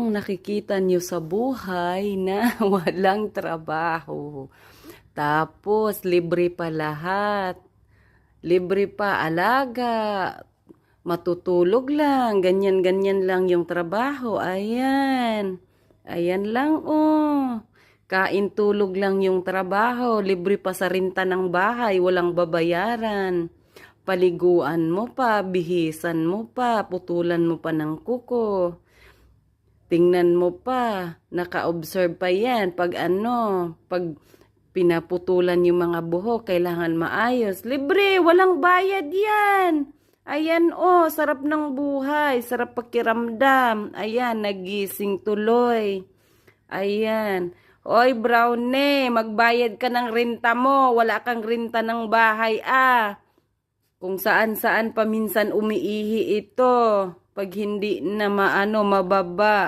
bang nakikita niyo sa buhay na walang trabaho? Tapos, libre pa lahat. Libre pa alaga. Matutulog lang. Ganyan-ganyan lang yung trabaho. Ayan. Ayan lang, oh. Kain tulog lang yung trabaho. Libre pa sa renta ng bahay. Walang babayaran. Paliguan mo pa, bihisan mo pa, putulan mo pa ng kuko. Tingnan mo pa, naka-observe pa yan. Pag pinaputulan yung mga buhok, kailangan maayos. Libre, walang bayad yan. Ayan oh, sarap ng buhay, sarap pakiramdam. Ayan, nagising tuloy. Ayan. Oy, Brownie, magbayad ka ng renta mo. Wala kang renta ng bahay ah. Kung saan-saan paminsan umiihi ito. Pag hindi na mababa.